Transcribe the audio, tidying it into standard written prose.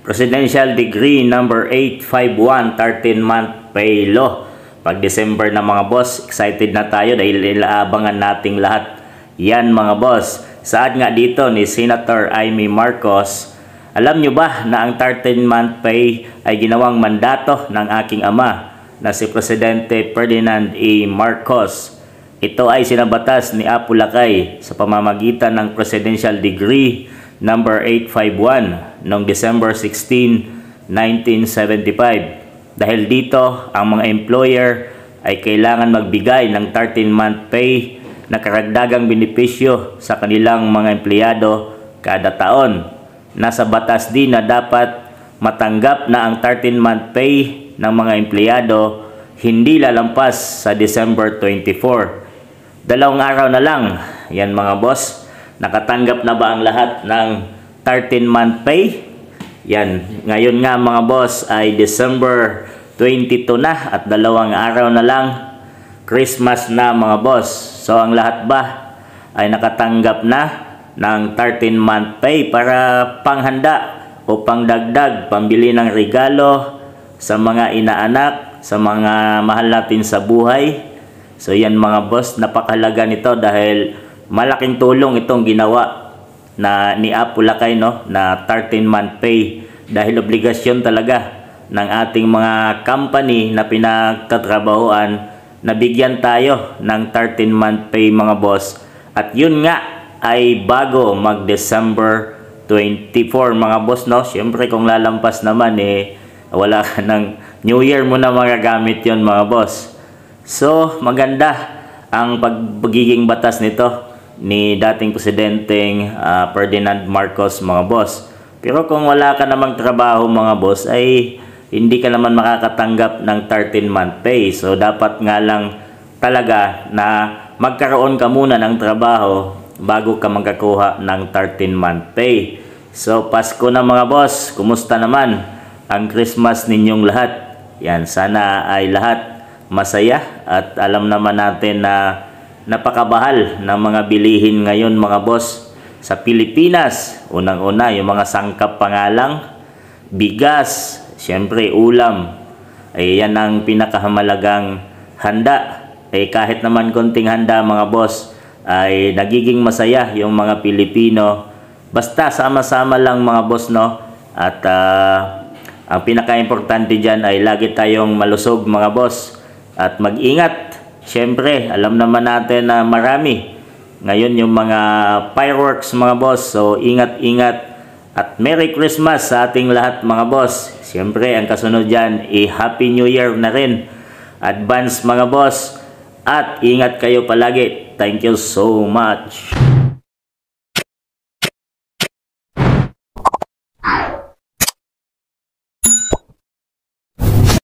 Presidential Decree number 851, 13-month pay law. Pag December na mga boss, excited na tayo dahil ilaabangan nating lahat. Yan mga boss. Saad nga dito ni Senator Amy Marcos, alam nyo ba na ang 13-month pay ay ginawang mandato ng aking ama na si Presidente Ferdinand E. Marcos. Ito ay sinabatas ni Apo Lakay sa pamamagitan ng Presidential Decree number 851 noong December 16, 1975. Dahil dito, ang mga employer ay kailangan magbigay ng 13-month pay na karagdagang benepisyo sa kanilang mga empleyado kada taon. Nasa batas din na dapat matanggap na ang 13-month pay ng mga empleyado hindi lalampas sa December 24. 2 araw na lang, yan mga boss. Nakatanggap na ba ang lahat ng 13-month pay? Yan. Ngayon nga mga boss ay December 22 na at 2 araw na lang. Christmas na mga boss. So ang lahat ba ay nakatanggap na ng 13-month pay para panghanda o pangdagdag, pambili ng regalo sa mga inaanak, sa mga mahal natin sa buhay. So yan mga boss, napakahalaga nito dahil malaking tulong itong ginawa na ni Apo Lakay, no, na 13-month pay dahil obligasyon talaga ng ating mga company na pinagtatrabahoan na bigyan tayo ng 13-month pay mga boss. At yun nga ay bago mag December 24 mga boss, no. Siyempre kung lalampas naman wala ka ng New Year mo na magagamit yun mga boss. So maganda ang pagiging batas nito ni dating presidenteng Ferdinand Marcos mga boss. Pero kung wala ka namang trabaho mga boss ay hindi ka naman makakatanggap ng 13-month pay. So dapat nga lang talaga na magkaroon ka muna ng trabaho bago ka magkakuha ng 13-month pay. So Pasko na mga boss, kumusta naman ang Christmas ninyong lahat? Yan, sana ay lahat masaya at alam naman natin na napakabahal ng mga bilihin ngayon mga boss sa Pilipinas. Unang-una yung mga sangkap pangalang bigas, syempre ulam, ay yan ang pinakamahalagang handa. Kahit naman konting handa mga boss ay nagiging masaya yung mga Pilipino basta sama-sama lang mga boss, no. At ang pinaka-importante dyan ay lagi tayong malusog mga boss at mag-ingat. Siyempre, alam naman natin na marami ngayon yung mga fireworks mga boss. So, ingat-ingat at Merry Christmas sa ating lahat mga boss. Siyempre, ang kasunod dyan, Happy New Year na rin. Advance mga boss. At ingat kayo palagi. Thank you so much.